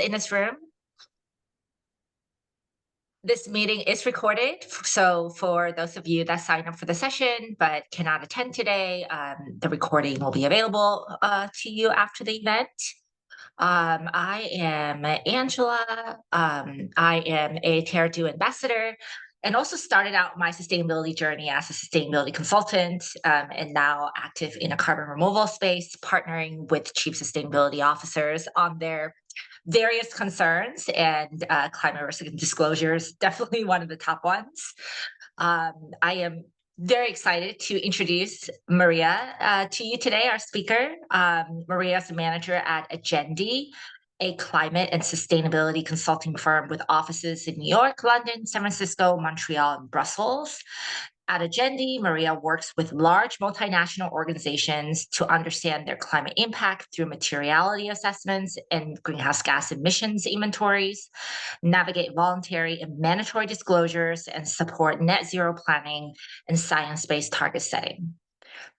in this room. This meeting is recorded, so for those of you that signed up for the session but cannot attend today, the recording will be available to you after the event. I am Angela. I am a Terra ambassador and also started out my sustainability journey as a sustainability consultant, and now active in a carbon removal space, partnering with chief sustainability officers on their various concerns, and climate risk and disclosures, definitely one of the top ones. I am very excited to introduce Maria to you today, our speaker. Maria is a manager at Agendi, a climate and sustainability consulting firm with offices in New York, London, San Francisco, Montreal, and Brussels. At Agendi, Maria works with large multinational organizations to understand their climate impact through materiality assessments and greenhouse gas emissions inventories, navigate voluntary and mandatory disclosures, and support net zero planning and science-based target setting.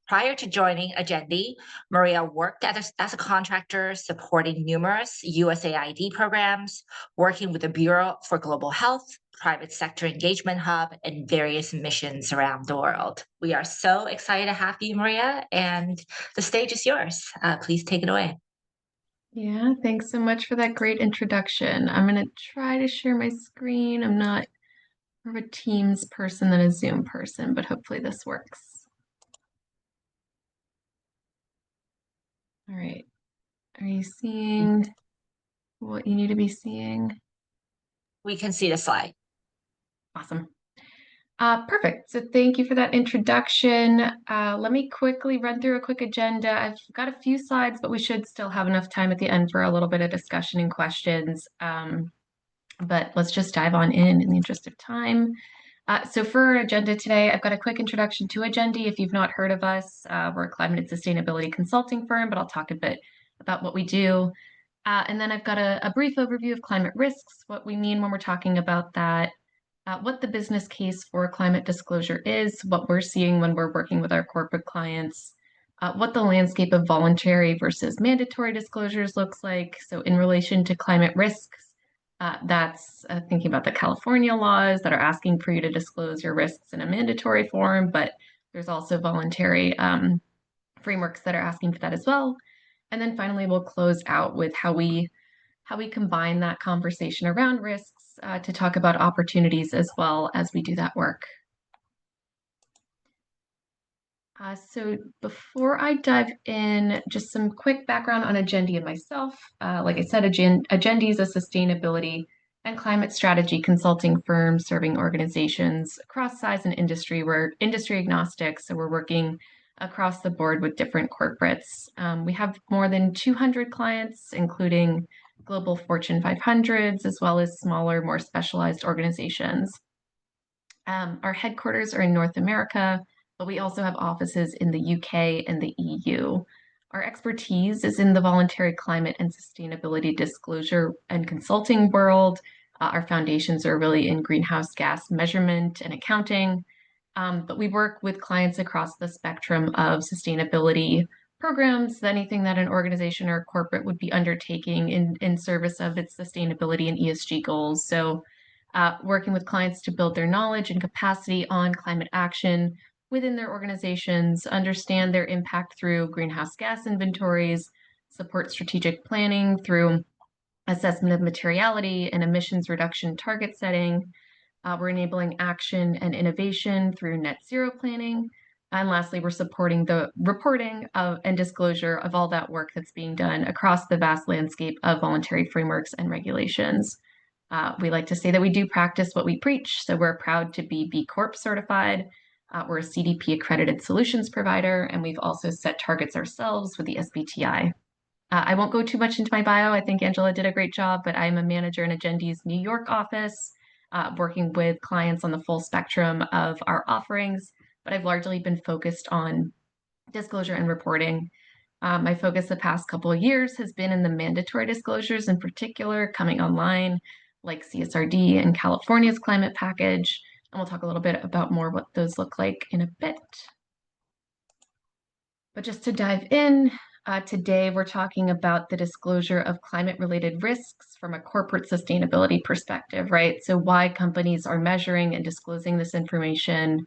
Prior to joining Agendi, Maria worked as a contractor supporting numerous USAID programs, working with the Bureau for Global Health, Private Sector Engagement Hub, and various missions around the world. We are so excited to have you, Maria, and the stage is yours. Please take it away. Yeah, thanks so much for that great introduction. I'm going to try to share my screen. I'm not more of a Teams person than a Zoom person, but hopefully this works. All right. Are you seeing what you need to be seeing? We can see the slide. Awesome. Perfect. So thank you for that introduction. Let me quickly run through a quick agenda. I've got a few slides, but we should still have enough time at the end for a little bit of discussion and questions. But let's just dive on in the interest of time. So for our agenda today, I've got a quick introduction to Agendi. If you've not heard of us, we're a climate and sustainability consulting firm, but I'll talk a bit about what we do. And then I've got a brief overview of climate risks, what we mean when we're talking about that, what the business case for climate disclosure is, what we're seeing when we're working with our corporate clients, what the landscape of voluntary versus mandatory disclosures looks like. So in relation to climate risks, that's thinking about the California laws that are asking for you to disclose your risks in a mandatory form, but there's also voluntary frameworks that are asking for that as well. And then finally, we'll close out with how we combine that conversation around risks to talk about opportunities as well as we do that work. So before I dive in, just some quick background on Agendi and myself. Like I said, Agendi is a sustainability and climate strategy consulting firm serving organizations across size and industry. We're industry agnostic, so we're working across the board with different corporates. We have more than 200 clients, including global Fortune 500s, as well as smaller, more specialized organizations. Our headquarters are in North America, but we also have offices in the UK and the EU. Our expertise is in the voluntary climate and sustainability disclosure and consulting world. Our foundations are really in greenhouse gas measurement and accounting, but we work with clients across the spectrum of sustainability programs, anything that an organization or corporate would be undertaking in service of its sustainability and ESG goals. So working with clients to build their knowledge and capacity on climate action within their organizations, understand their impact through greenhouse gas inventories, support strategic planning through assessment of materiality and emissions reduction target setting. We're enabling action and innovation through net zero planning. And lastly, we're supporting the reporting of and disclosure of all that work that's being done across the vast landscape of voluntary frameworks and regulations. We like to say that we do practice what we preach, so we're proud to be B Corp certified. We're a CDP accredited solutions provider, and we've also set targets ourselves with the SBTI. I won't go too much into my bio. I think Angela did a great job, but I'm a manager in Agendi's New York office, working with clients on the full spectrum of our offerings, but I've largely been focused on disclosure and reporting. My focus the past couple of years has been in the mandatory disclosures, in particular, coming online, like CSRD and California's climate package. And we'll talk a little bit about more what those look like in a bit. But just to dive in, Today, we're talking about the disclosure of climate-related risks from a corporate sustainability perspective, right? So why companies are measuring and disclosing this information,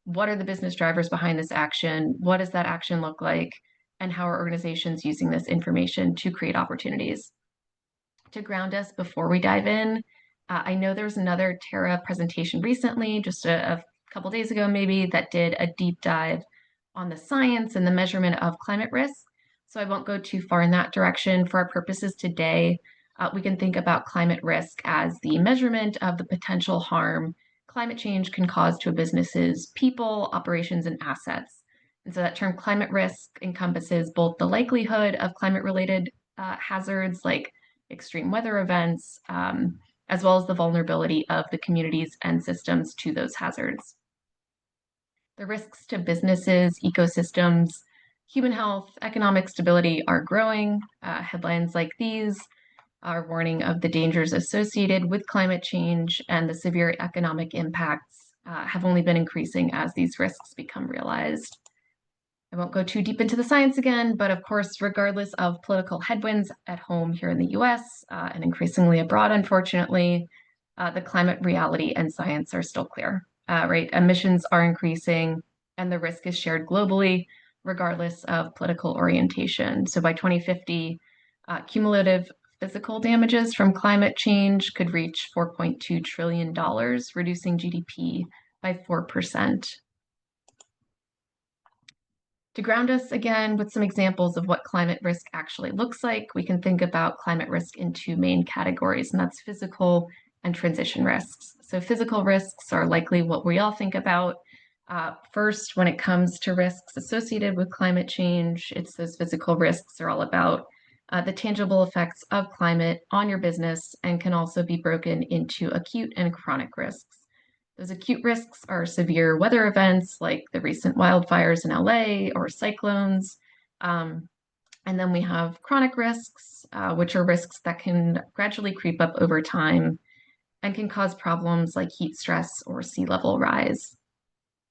what are the business drivers behind this action, what does that action look like, and how are organizations using this information to create opportunities. To ground us before we dive in, I know there was another Terra presentation recently, just a couple days ago maybe, that did a deep dive on the science and the measurement of climate risk. So I won't go too far in that direction. For our purposes today, we can think about climate risk as the measurement of the potential harm climate change can cause to a business's people, operations, and assets. And so that term climate risk encompasses both the likelihood of climate-related hazards like extreme weather events, as well as the vulnerability of the communities and systems to those hazards. The risks to businesses, ecosystems, human health, economic stability are growing. Headlines like these are warning of the dangers associated with climate change, and the severe economic impacts have only been increasing as these risks become realized. I won't go too deep into the science again, but of course, regardless of political headwinds at home here in the US and increasingly abroad, unfortunately, the climate reality and science are still clear, right? Emissions are increasing and the risk is shared globally, regardless of political orientation. So by 2050, cumulative physical damages from climate change could reach $4.2 trillion, reducing GDP by 4%. To ground us again with some examples of what climate risk actually looks like, we can think about climate risk in two main categories, and that's physical and transition risks. So physical risks are likely what we all think about. First, when it comes to risks associated with climate change, it's those physical risks are all about the tangible effects of climate on your business and can also be broken into acute and chronic risks. Those acute risks are severe weather events like the recent wildfires in LA or cyclones. And then we have chronic risks, which are risks that can gradually creep up over time and can cause problems like heat stress or sea level rise.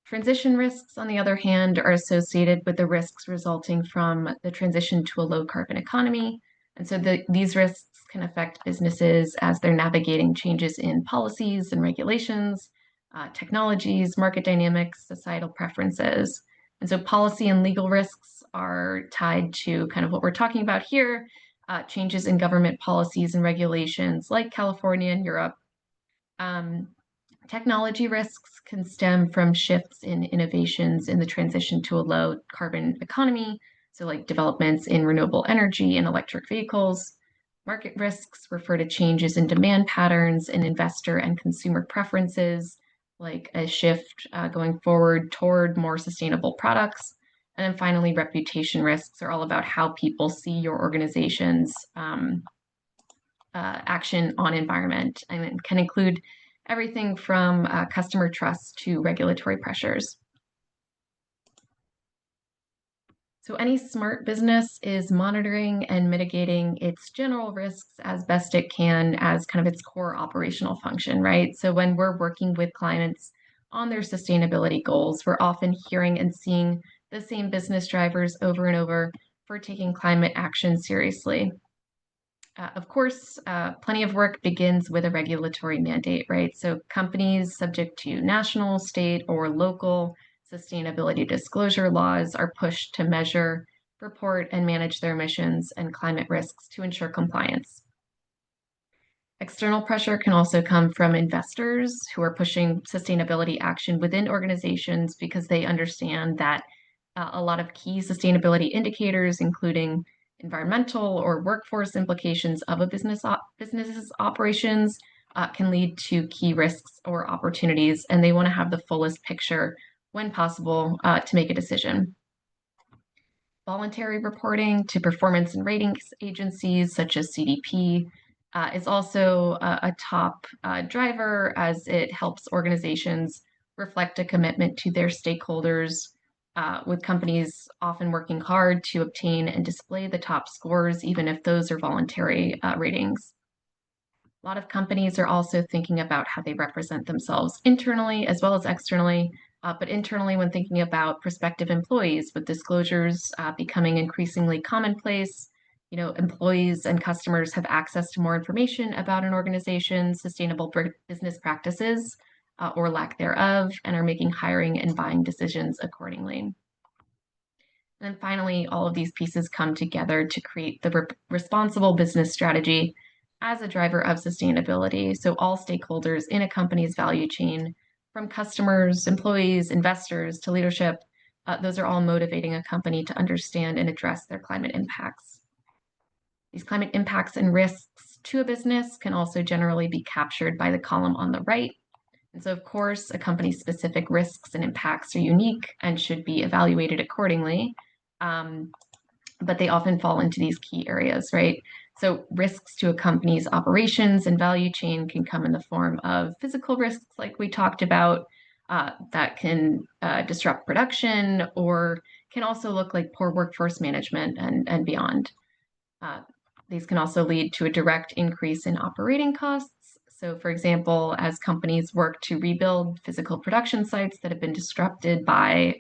Transition risks, on the other hand, are associated with the risks resulting from the transition to a low carbon economy. And so these risks can affect businesses as they're navigating changes in policies and regulations, technologies, market dynamics, societal preferences. And so policy and legal risks are tied to kind of what we're talking about here, changes in government policies and regulations like California and Europe. Technology risks can stem from shifts in innovations in the transition to a low carbon economy, so like developments in renewable energy and electric vehicles. Market risks refer to changes in demand patterns and investor and consumer preferences, like a shift going forward toward more sustainable products. And then finally, reputation risks are all about how people see your organization's action on environment, and it can include everything from customer trust to regulatory pressures. So any smart business is monitoring and mitigating its general risks as best it can as kind of its core operational function, right? So when we're working with clients on their sustainability goals, we're often hearing and seeing the same business drivers over and over for taking climate action seriously. Of course, plenty of work begins with a regulatory mandate, right? So companies subject to national, state, or local sustainability disclosure laws are pushed to measure, report, and manage their emissions and climate risks to ensure compliance. External pressure can also come from investors who are pushing sustainability action within organizations because they understand that a lot of key sustainability indicators, including environmental or workforce implications of a business's operations, can lead to key risks or opportunities, and they want to have the fullest picture when possible to make a decision. Voluntary reporting to performance and ratings agencies such as CDP is also a top driver, as it helps organizations reflect a commitment to their stakeholders, with companies often working hard to obtain and display the top scores, even if those are voluntary ratings. A lot of companies are also thinking about how they represent themselves internally as well as externally. But internally, when thinking about prospective employees, with disclosures becoming increasingly commonplace, employees and customers have access to more information about an organization's sustainable business practices or lack thereof, and are making hiring and buying decisions accordingly. And then finally, all of these pieces come together to create the responsible business strategy as a driver of sustainability. So all stakeholders in a company's value chain, from customers, employees, investors to leadership, those are all motivating a company to understand and address their climate impacts. These climate impacts and risks to a business can also generally be captured by the column on the right. And so, of course, a company's specific risks and impacts are unique and should be evaluated accordingly. But they often fall into these key areas, right? So risks to a company's operations and value chain can come in the form of physical risks, like we talked about, that can disrupt production, or can also look like poor workforce management and beyond. These can also lead to a direct increase in operating costs. So, for example, as companies work to rebuild physical production sites that have been disrupted by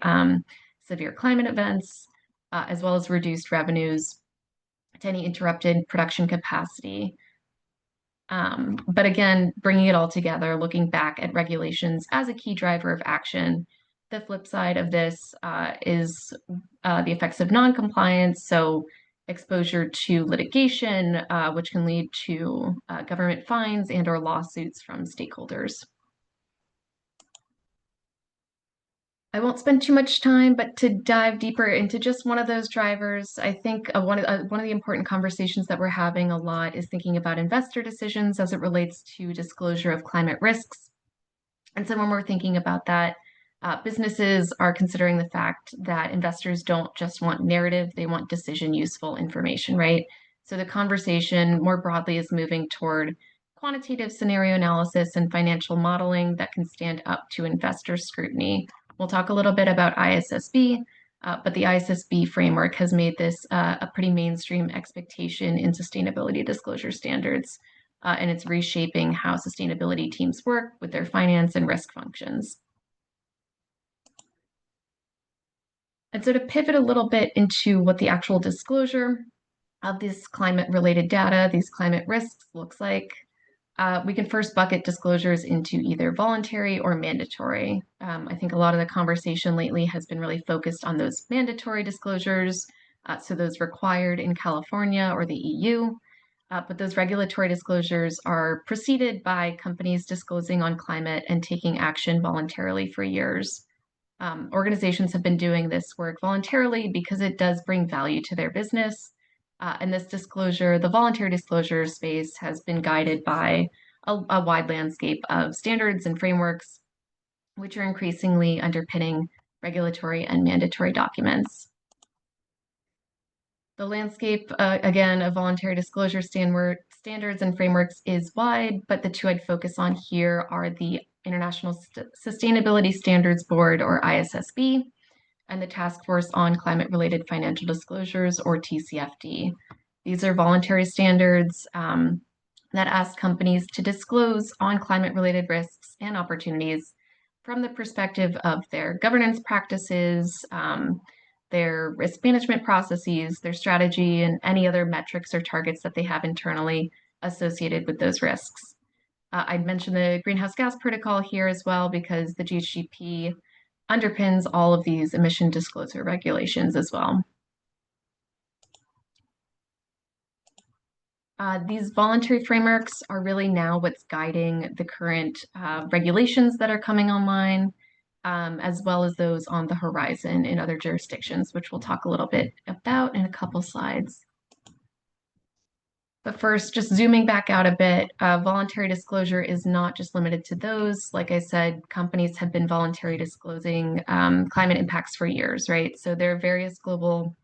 severe climate events, as well as reduced revenues to any interrupted production capacity. But again, bringing it all together, looking back at regulations as a key driver of action. The flip side of this is the effects of non-compliance. So exposure to litigation, which can lead to government fines and or lawsuits from stakeholders. I won't spend too much time, but to dive deeper into just one of those drivers, I think one of the important conversations that we're having a lot is thinking about investor decisions as it relates to disclosure of climate risks. And so when we're thinking about that, businesses are considering the fact that investors don't just want narrative, they want decision useful information, right? So the conversation more broadly is moving toward quantitative scenario analysis and financial modeling that can stand up to investor scrutiny. We'll talk a little bit about ISSB, but the ISSB framework has made this a pretty mainstream expectation in sustainability disclosure standards, and it's reshaping how sustainability teams work with their finance and risk functions. And so to pivot a little bit into what the actual disclosure of this climate-related data, these climate risks looks like, we can first bucket disclosures into either voluntary or mandatory. I think a lot of the conversation lately has been really focused on those mandatory disclosures, so those required in California or the EU. But those regulatory disclosures are preceded by companies disclosing on climate and taking action voluntarily for years. Organizations have been doing this work voluntarily because it does bring value to their business. And this disclosure, the voluntary disclosure space, has been guided by a wide landscape of standards and frameworks, which are increasingly underpinning regulatory and mandatory documents. The landscape, again, of voluntary disclosure standards and frameworks is wide, but the two I'd focus on here are the International Sustainability Standards Board, or ISSB, and the Task Force on Climate-Related Financial Disclosures, or TCFD. These are voluntary standards that ask companies to disclose on climate-related risks and opportunities from the perspective of their governance practices, their risk management processes, their strategy, and any other metrics or targets that they have internally associated with those risks. I'd mention the greenhouse gas protocol here as well, because the GHGP underpins all of these emission disclosure regulations as well. These voluntary frameworks are really now what's guiding the current regulations that are coming online, as well as those on the horizon in other jurisdictions, which we'll talk a little bit about in a couple slides. But first, just zooming back out a bit, voluntary disclosure is not just limited to those. Like I said, companies have been voluntarily disclosing climate impacts for years, right? So there are various global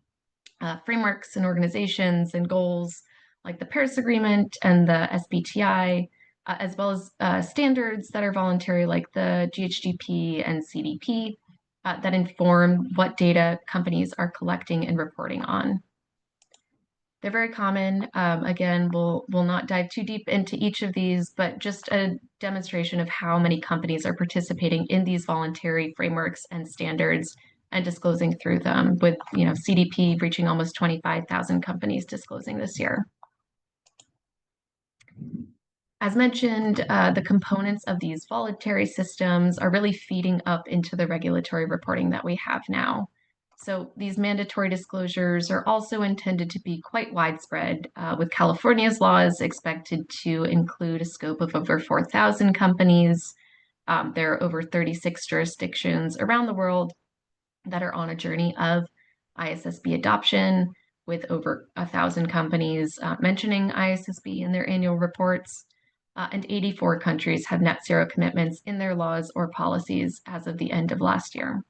frameworks and organizations and goals like the Paris Agreement and the SBTI, as well as standards that are voluntary like the GHGP and CDP that inform what data companies are collecting and reporting on. They're very common. Again, we'll not dive too deep into each of these, but just a demonstration of how many companies are participating in these voluntary frameworks and standards and disclosing through them, with CDP reaching almost 25,000 companies disclosing this year. As mentioned, the components of these voluntary systems are really feeding up into the regulatory reporting that we have now. So these mandatory disclosures are also intended to be quite widespread, with California's laws expected to include a scope of over 4,000 companies. There are over 36 jurisdictions around the world that are on a journey of ISSB adoption, with over 1,000 companies mentioning ISSB in their annual reports. And 84 countries have net zero commitments in their laws or policies as of the end of last year.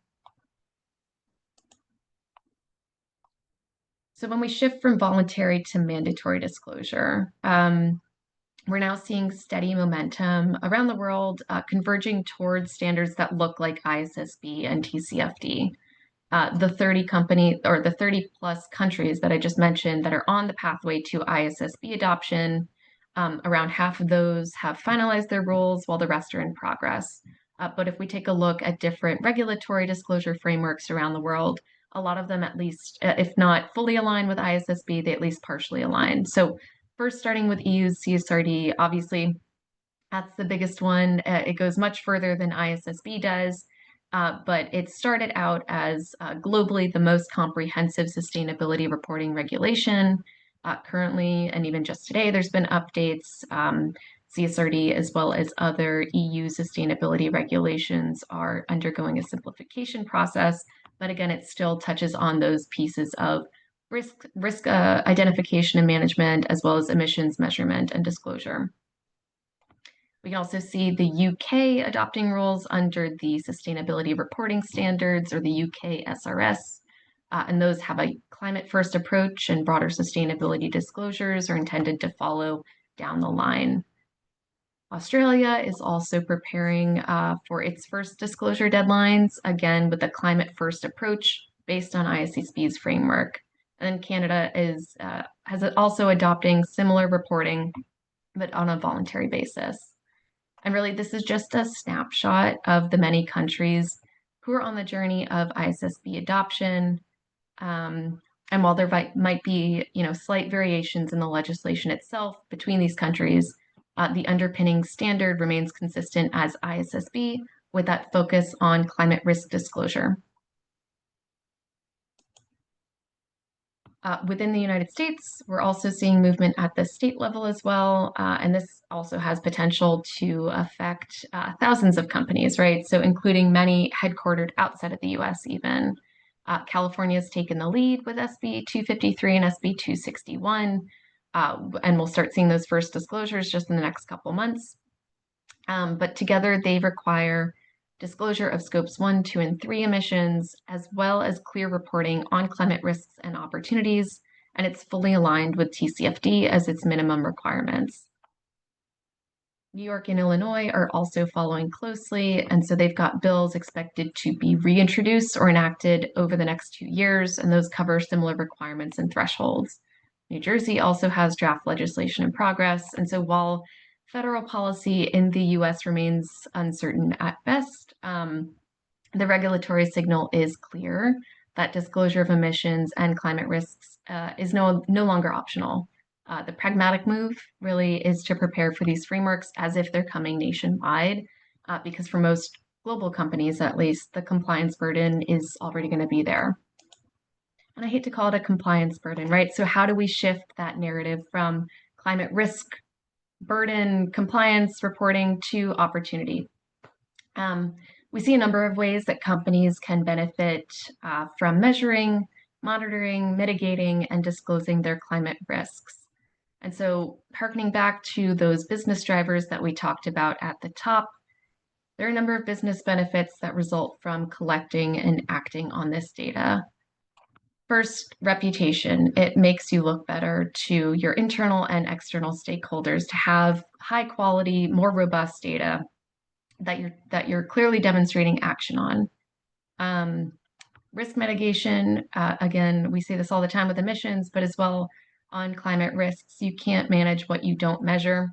So when we shift from voluntary to mandatory disclosure, we're now seeing steady momentum around the world, converging towards standards that look like ISSB and TCFD. The 30 plus countries that I just mentioned that are on the pathway to ISSB adoption, around half of those have finalized their rules, while the rest are in progress. But if we take a look at different regulatory disclosure frameworks around the world, a lot of them, at least, if not fully aligned with ISSB, they at least partially align. So first, starting with EU's CSRD, obviously, that's the biggest one. It goes much further than ISSB does, but it started out as globally the most comprehensive sustainability reporting regulation. Currently, and even just today, there's been updates. CSRD, as well as other EU sustainability regulations, are undergoing a simplification process. But again, it still touches on those pieces of risk identification and management, as well as emissions measurement and disclosure. We can also see the UK adopting rules under the Sustainability Reporting Standards, or the UK SRS, and those have a climate-first approach, and broader sustainability disclosures are intended to follow down the line. Australia is also preparing for its first disclosure deadlines, again with a climate-first approach based on ISSB's framework. And then Canada has also adopting similar reporting, but on a voluntary basis. And really, this is just a snapshot of the many countries who are on the journey of ISSB adoption. And while there might be, slight variations in the legislation itself between these countries, the underpinning standard remains consistent as ISSB, with that focus on climate risk disclosure. Within the United States, we're also seeing movement at the state level as well, and this also has potential to affect thousands of companies, right? So including many headquartered outside of the US even. California has taken the lead with SB 253 and SB 261, and we'll start seeing those first disclosures just in the next couple months. But together they require disclosure of scopes 1, 2, and 3 emissions, as well as clear reporting on climate risks and opportunities, and it's fully aligned with TCFD as its minimum requirements. New York and Illinois are also following closely, and so they've got bills expected to be reintroduced or enacted over the next 2 years, and those cover similar requirements and thresholds. New Jersey also has draft legislation in progress, and so while federal policy in the US remains uncertain at best, the regulatory signal is clear that disclosure of emissions and climate risks is no longer optional. The pragmatic move really is to prepare for these frameworks as if they're coming nationwide, because for most global companies, at least, the compliance burden is already going to be there. And I hate to call it a compliance burden, right? So how do we shift that narrative from climate risk burden, compliance reporting to opportunity? We see a number of ways that companies can benefit from measuring, monitoring, mitigating, and disclosing their climate risks. And so, harkening back to those business drivers that we talked about at the top, there are a number of business benefits that result from collecting and acting on this data. First, reputation. It makes you look better to your internal and external stakeholders to have high quality, more robust data that you're clearly demonstrating action on. Risk mitigation, again, we say this all the time with emissions, but as well on climate risks. You can't manage what you don't measure.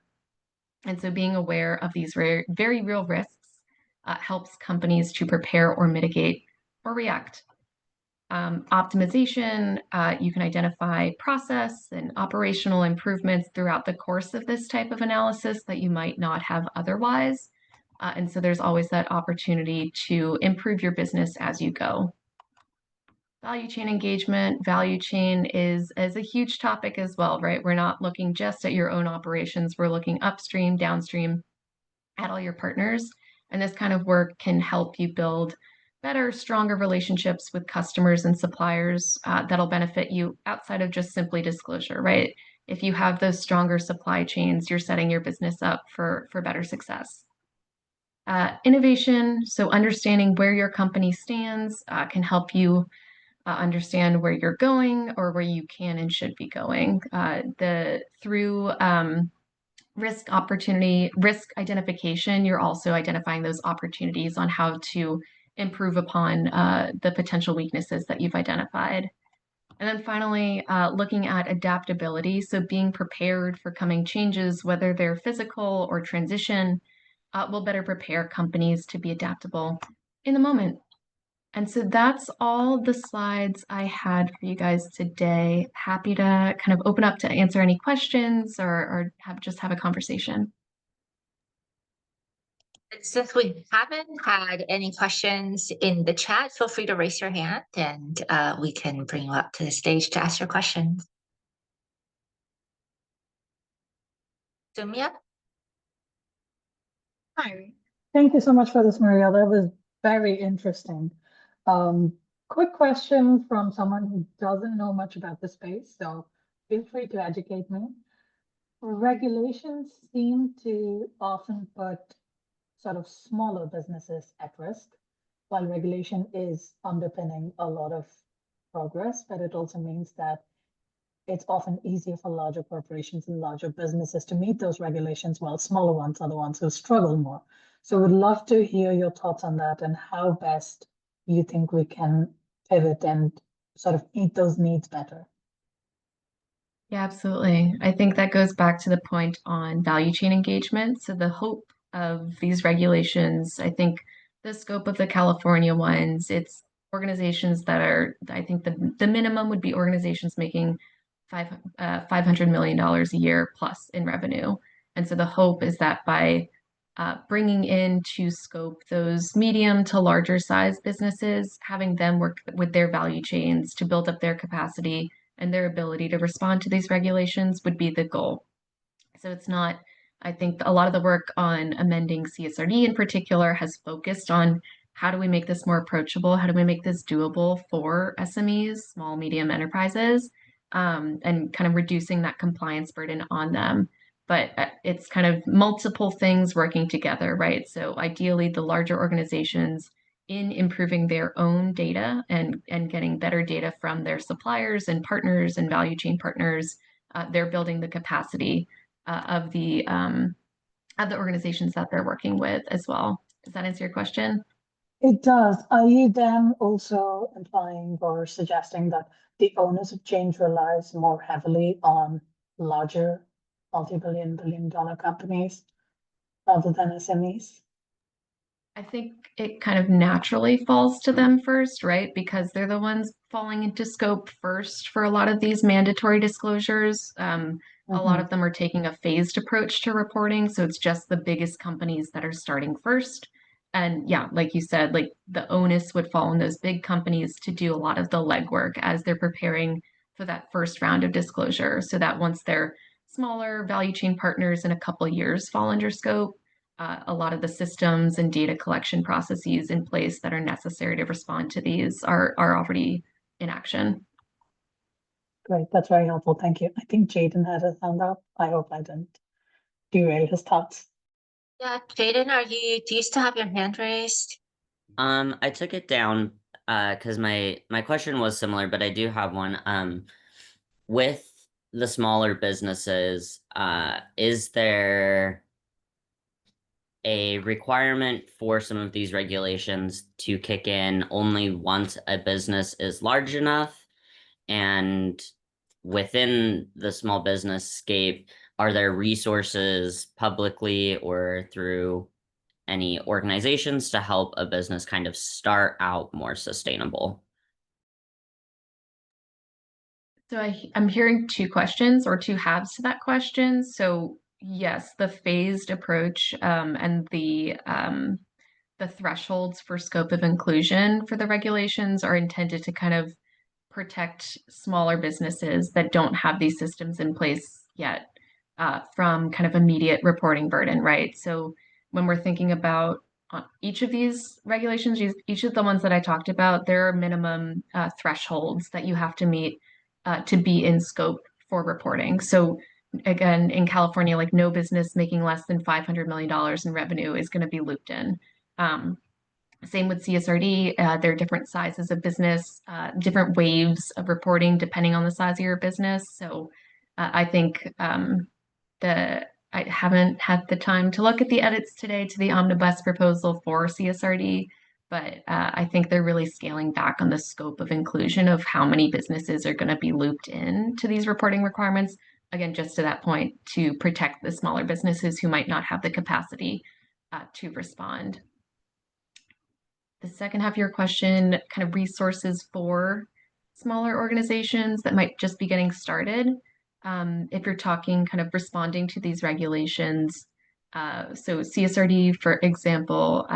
And so being aware of these very, very real risks helps companies to prepare or mitigate or react. Optimization, you can identify process and operational improvements throughout the course of this type of analysis that you might not have otherwise. And so there's always that opportunity to improve your business as you go. Value chain engagement, value chain is a huge topic as well, right? We're not looking just at your own operations. We're looking upstream, downstream at all your partners. And this kind of work can help you build better, stronger relationships with customers and suppliers that'll benefit you outside of just simply disclosure, right? If you have those stronger supply chains, you're setting your business up for better success. Innovation, so understanding where your company stands can help you understand where you're going or where you can and should be going. Through risk identification, you're also identifying those opportunities on how to improve upon the potential weaknesses that you've identified. And then finally, looking at adaptability, so being prepared for coming changes, whether they're physical or transition, will better prepare companies to be adaptable in the moment. And so that's all the slides I had for you guys today. Happy to kind of open up to answer any questions or have a conversation. Since we haven't had any questions in the chat, feel free to raise your hand and we can bring you up to the stage to ask your questions. Sumya? Hi. Thank you so much for this, Maria. That was very interesting. Quick question from someone who doesn't know much about the space, so feel free to educate me. Regulations seem to often put sort of smaller businesses at risk, while regulation is underpinning a lot of progress, but it also means that it's often easier for larger corporations and larger businesses to meet those regulations, while smaller ones are the ones who struggle more. So would love to hear your thoughts on that and how best you think we can pivot and sort of meet those needs better. Yeah, absolutely. I think that goes back to the point on value chain engagement. So the hope of these regulations, I think the scope of the California ones, it's organizations that are, I think the minimum would be organizations making $500 million a year plus in revenue. And so the hope is that by bringing into scope those medium to larger size businesses, having them work with their value chains to build up their capacity and their ability to respond to these regulations would be the goal. So it's not, I think a lot of the work on amending CSRD in particular has focused on how do we make this more approachable? How do we make this doable for SMEs, small, medium enterprises, and kind of reducing that compliance burden on them. But it's kind of multiple things working together, right? So ideally, the larger organizations in improving their own data and getting better data from their suppliers and partners and value chain partners, they're building the capacity of the organizations that they're working with as well. Does that answer your question? It does. Are you then also implying or suggesting that the onus of change relies more heavily on larger multi-billion, billion-dollar companies rather than SMEs? I think it kind of naturally falls to them first, right? Because they're the ones falling into scope first for a lot of these mandatory disclosures. A lot of them are taking a phased approach to reporting. So it's just the biggest companies that are starting first. And yeah, like you said, like the onus would fall on those big companies to do a lot of the legwork as they're preparing for that first round of disclosure. So that once their smaller value chain partners in a couple of years fall under scope, a lot of the systems and data collection processes in place that are necessary to respond to these are already in action. Great, that's very helpful. Thank you. I think Jaden had his hand up. I hope I didn't derail his thoughts. Yeah, Jaden, do you still have your hand raised? I took it down because my question was similar, but I do have one. With the smaller businesses, is there a requirement for some of these regulations to kick in only once a business is large enough? And within the small business scape, are there resources publicly or through any organizations to help a business kind of start out more sustainable? So I'm hearing two questions or two halves to that question. So yes, the phased approach and the thresholds for scope of inclusion for the regulations are intended to kind of protect smaller businesses that don't have these systems in place yet from kind of immediate reporting burden, right? So when we're thinking about each of these regulations, each of the ones that I talked about, there are minimum thresholds that you have to meet to be in scope for reporting. So again, in California, like no business making less than $500 million in revenue is going to be looped in. Same with CSRD. There are different sizes of business, different waves of reporting depending on the size of your business. So I think I haven't had the time to look at the edits today to the omnibus proposal for CSRD, but I think they're really scaling back on the scope of inclusion of how many businesses are going to be looped in to these reporting requirements. Again, just to that point, to protect the smaller businesses who might not have the capacity to respond. The second half of your question, kind of resources for smaller organizations that might just be getting started. If you're talking kind of responding to these regulations, so CSRD, for example,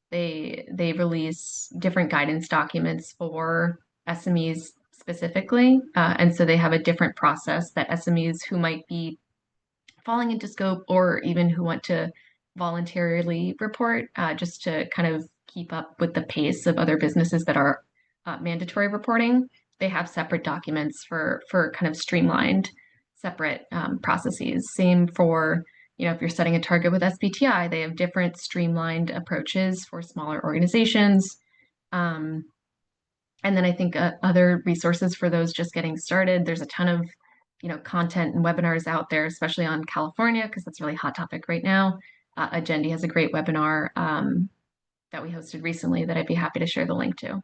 they release different guidance documents for SMEs specifically, and so they have a different process that SMEs who might be falling into scope or even who want to voluntarily report just to kind of keep up with the pace of other businesses that are mandatory reporting. They have separate documents for kind of streamlined separate processes. Same for, if you're setting a target with SBTI, they have different streamlined approaches for smaller organizations. And then I think other resources for those just getting started. There's a ton of content and webinars out there, especially on California, because that's a really hot topic right now. Agendi has a great webinar that we hosted recently that I'd be happy to share the link to.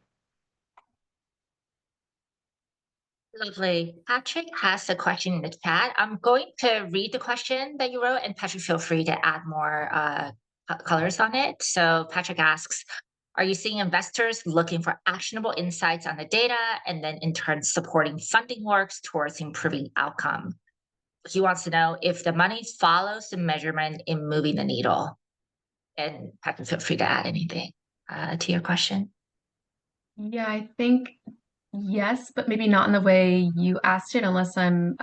Lovely. Patrick has a question in the chat. I'm going to read the question that you wrote, and Patrick, feel free to add more colors on it. So Patrick asks, are you seeing investors looking for actionable insights on the data and then in turn supporting funding works towards improving outcome? He wants to know if the money follows the measurement in moving the needle. And Patrick, feel free to add anything to your question. Yeah, I think yes, but maybe not in the way you asked it, unless I'm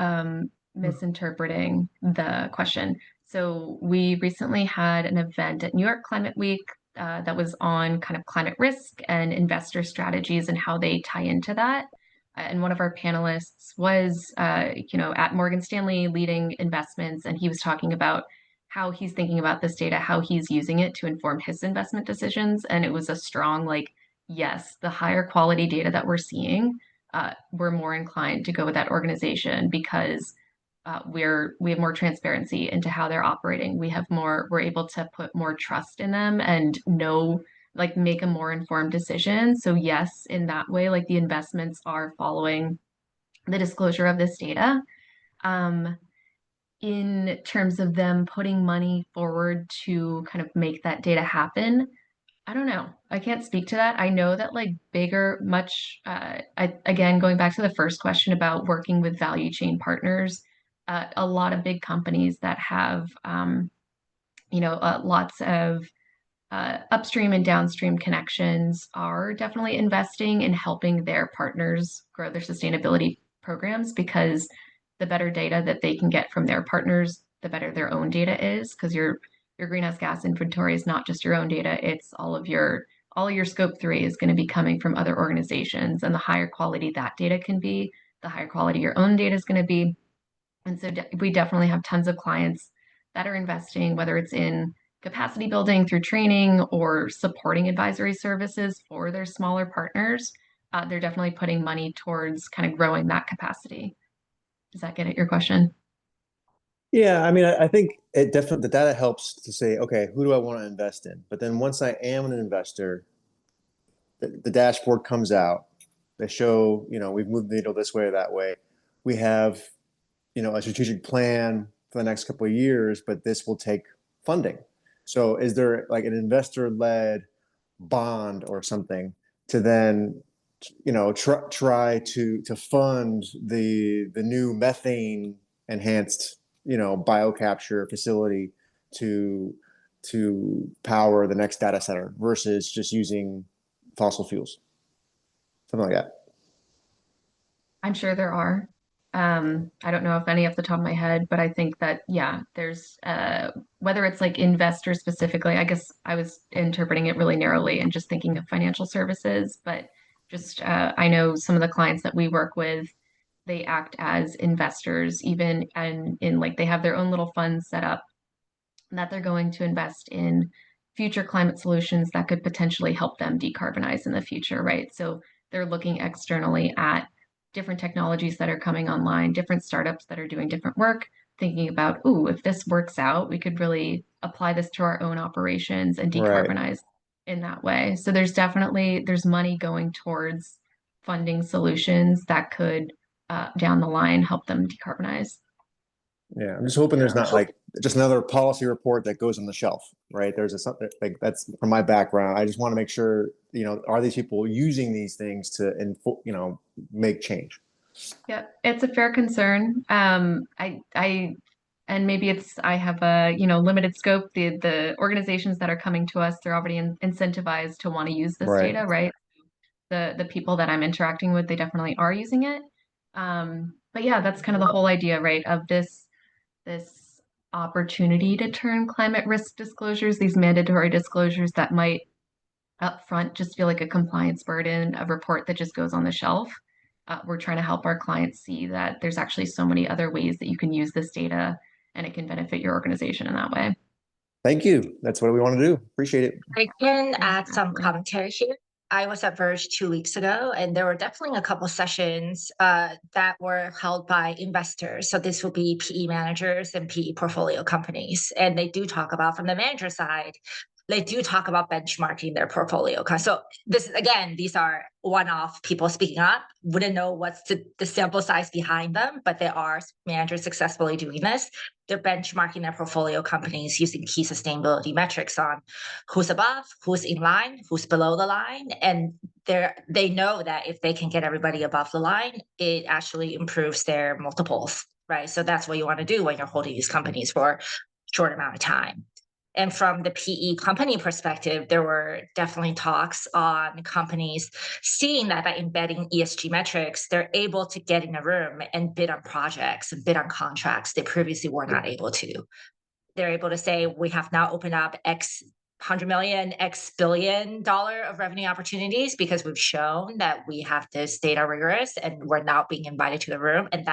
misinterpreting the question. So we recently had an event at New York Climate Week that was on kind of climate risk and investor strategies and how they tie into that. And one of our panelists was, at Morgan Stanley leading investments, and he was talking about how he's thinking about this data, how he's using it to inform his investment decisions. And it was a strong, like, yes, the higher quality data that we're seeing, we're more inclined to go with that organization because we have more transparency into how they're operating. We're able to put more trust in them and make a more informed decision. So yes, in that way, like the investments are following the disclosure of this data. In terms of them putting money forward to kind of make that data happen, I don't know. I can't speak to that. I know that again, going back to the first question about working with value chain partners, a lot of big companies that have, lots of upstream and downstream connections are definitely investing in helping their partners grow their sustainability programs, because the better data that they can get from their partners, the better their own data is, because your greenhouse gas inventory is not just your own data, it's all of your scope 3 is going to be coming from other organizations, and the higher quality that data can be, the higher quality your own data is going to be. And so we definitely have tons of clients that are investing, whether it's in capacity building through training or supporting advisory services for their smaller partners. They're definitely putting money towards kind of growing that capacity. Does that get at your question? Yeah, I mean, I think it definitely, the data helps to say, okay, who do I want to invest in? But then once I am an investor, the dashboard comes out. They show, we've moved the needle this way or that way. we have, a strategic plan for the next couple of years, but this will take funding. So is there like an investor-led bond or something to then, try to fund the new methane enhanced, biocapture facility to power the next data center versus just using fossil fuels, something like that? I'm sure there are. I don't know if any off the top of my head, but I think that, yeah, there's whether it's like investors specifically, I guess I was interpreting it really narrowly and just thinking of financial services, but just I know some of the clients that we work with, they act as investors, even and in like they have their own little funds set up that they're going to invest in future climate solutions that could potentially help them decarbonize in the future, right? So they're looking externally at different technologies that are coming online, different startups that are doing different work, thinking about, ooh, if this works out, we could really apply this to our own operations and Right. decarbonize in that way. So there's money going towards funding solutions that could down the line help them decarbonize. Yeah, I'm just hoping there's not like just another policy report that goes on the shelf, right? There's a something like that's from my background. I just want to make sure, are these people using these things to, make change? Yeah, it's a fair concern. And maybe I have a, limited scope. The organizations that are coming to us, they're already incentivized to want to use this Right. data, right? The people that I'm interacting with, they definitely are using it. But yeah, that's kind of the whole idea, right? Of this opportunity to turn climate risk disclosures, these mandatory disclosures that might upfront just feel like a compliance burden, a report that just goes on the shelf. We're trying to help our clients see that there's actually so many other ways that you can use this data and it can benefit your organization in that way. Thank you. That's what we want to do. Appreciate it. I can add some Absolutely. commentary here. I was at Verge 2 weeks ago, and there were definitely a couple sessions that were held by investors. So this would be PE managers and PE portfolio companies, and they do talk about from the manager side. They do talk about benchmarking their portfolio. So this again, these are one-off people speaking up. Wouldn't know what's the sample size behind them, but there are managers successfully doing this. They're benchmarking their portfolio companies using key sustainability metrics on who's above, who's in line, who's below the line. And they know that if they can get everybody above the line, it actually improves their multiples, right? So that's what you want to do when you're holding these companies for a short amount of time. And from the PE company perspective, there were definitely talks on companies seeing that by embedding ESG metrics, they're able to get in a room and bid on projects and bid on contracts they previously were not able to. They're able to say, we have now opened up X 100 million, X billion-dollar of revenue opportunities because we've shown that we have this data rigorous and we're now being invited to the room. And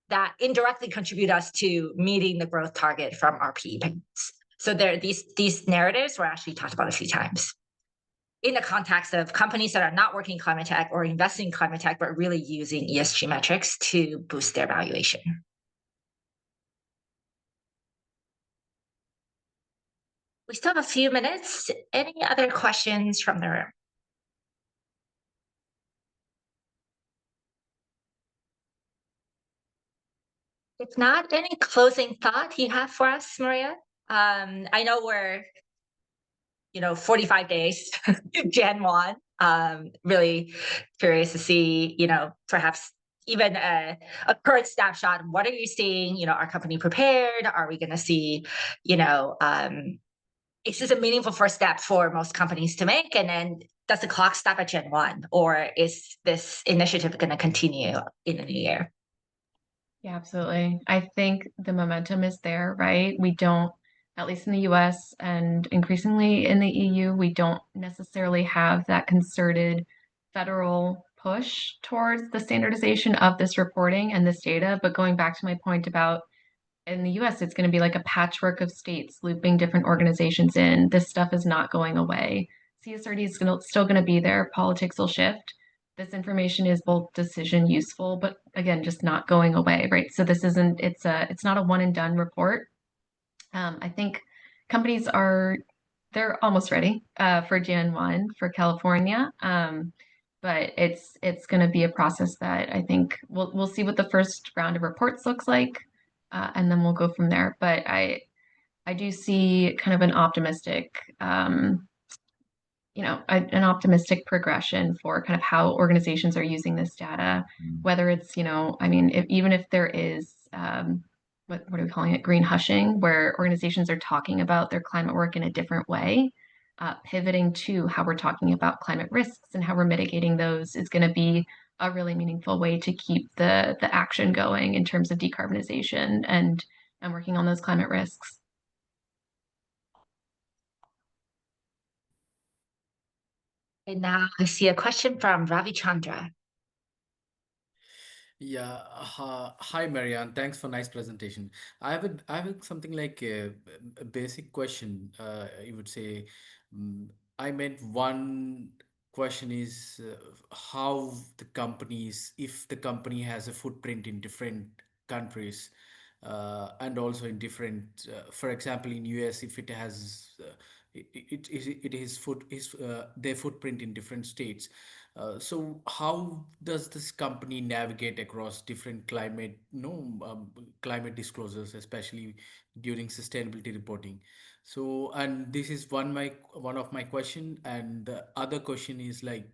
that indirectly contribute us to meeting the growth target from our PE payments. So these narratives were actually talked about a few times in the context of companies that are not working in climate tech or investing in climate tech, but really using ESG metrics to boost their valuation. We still have a few minutes. Any other questions from the room? If not, any closing thought you have for us, Maria? I know we're 45 days, Gen 1. Really curious to see, perhaps even a current snapshot. What are you seeing? Our company prepared? Are we going to see, is this a meaningful first step for most companies to make? And then does the clock stop at Gen 1? Or is this initiative going to continue in the new year? Yeah, absolutely. I think the momentum is there, right? We don't, at least in the US and increasingly in the EU, we don't necessarily have that concerted federal push towards the standardization of this reporting and this data. But going back to my point about in the US, it's going to be like a patchwork of states looping different organizations in. This stuff is not going away. CSRD is still going to be there. Politics will shift. This information is both decision useful, but again, just not going away, right? So it's not a one and done report. I think companies they're almost ready for Jan 1 for California. but it's going to be a process that I think we'll see what the first round of reports looks like, and then we'll go from there. But I do see kind of an optimistic, an optimistic progression for kind of how organizations are using this data, whether it's, I mean, even if there is, what are we calling it? Green hushing, where organizations are talking about their climate work in a different way, pivoting to how we're talking about climate risks and how we're mitigating those is going to be a really meaningful way to keep the action going in terms of decarbonization and working on those climate risks. And now I see a question from Ravi Chandra. Yeah, hi Marianne. Thanks for nice presentation. I have something like a basic question. I would say, I meant one question is how the companies, if the company has a footprint in different countries, and also in different, for example, in US, if it has it is their footprint in different states. So how does this company navigate across different climate, climate disclosures, especially during sustainability reporting? So, and this is one of my question, and the other question is like,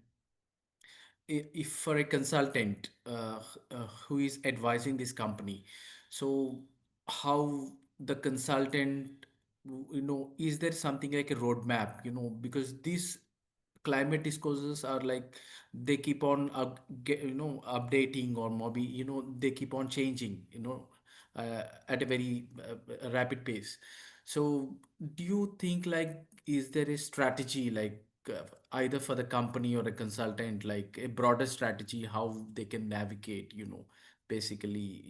if for a consultant who is advising this company, so how the consultant, is there something like a roadmap, because these climate disclosures are like they keep on updating, or maybe they keep on changing, at a very rapid pace. So do you think like, is there a strategy like either for the company or a consultant, like a broader strategy how they can navigate, basically,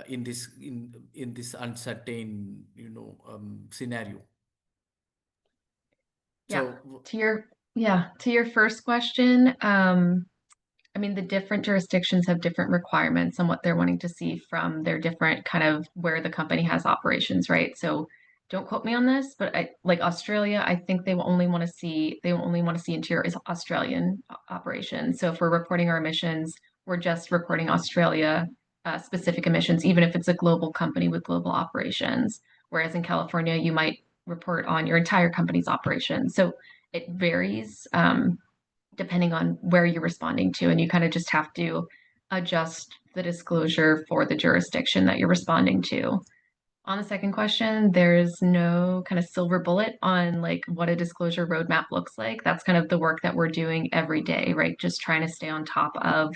in this uncertain, scenario? Yeah, So to your first question, I mean, the different jurisdictions have different requirements on what they're wanting to see from their different kind of where the company has operations, right? So don't quote me on this, but like Australia, I think they will only want to see interior is Australian operations. So if we're reporting our emissions, we're just reporting Australia specific emissions, even if it's a global company with global operations. Whereas in California, you might report on your entire company's operations. So it varies. Depending on where you're responding to, and you kind of just have to adjust the disclosure for the jurisdiction that you're responding to. On the second question, there's no kind of silver bullet on like what a disclosure roadmap looks like. That's kind of the work that we're doing every day, right? Just trying to stay on top of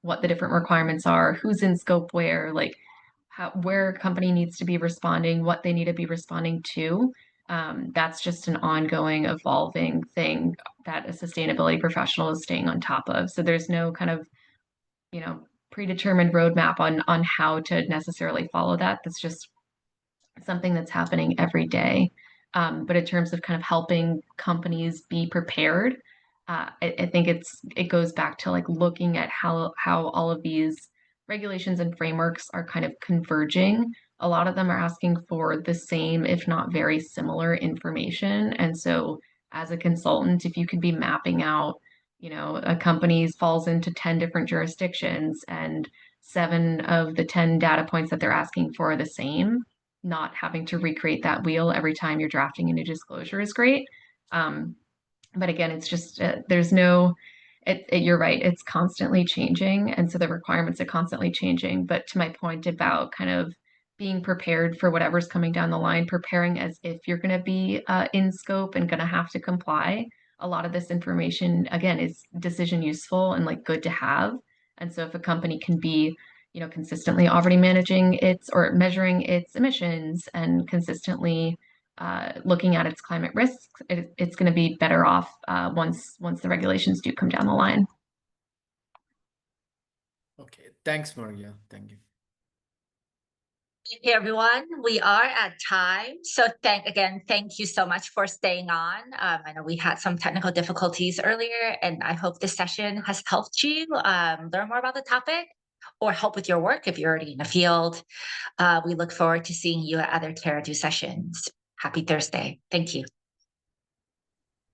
what the different requirements are, who's in scope where, like where a company needs to be responding, what they need to be responding to. That's just an ongoing, evolving thing that a sustainability professional is staying on top of. So there's no kind of, predetermined roadmap on how to necessarily follow that. That's just something that's happening every day. But in terms of kind of helping companies be prepared, I think it goes back to like looking at how all of these regulations and frameworks are kind of converging. A lot of them are asking for the same, if not very similar information. And so as a consultant, if you could be mapping out, a company falls into 10 different jurisdictions and 7 of the 10 data points that they're asking for are the same, not having to recreate that wheel every time you're drafting a new disclosure is great. But again, it's just there's no, you're right, it's constantly changing. And so the requirements are constantly changing. But to my point about kind of being prepared for whatever's coming down the line, preparing as if you're going to be in scope and going to have to comply. A lot of this information, again, is decision useful and like good to have. And so if a company can be, consistently already managing or measuring its emissions and consistently looking at its climate risks, it's going to be better off once the regulations do come down the line. okay, thanks Maria, thank you. Hey everyone, we are at time. So thank you so much for staying on. I know we had some technical difficulties earlier, and I hope this session has helped you learn more about the topic or help with your work if you're already in the field. We look forward to seeing you at other Terra Do sessions. Happy Thursday. Thank you.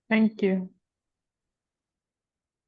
Thank you.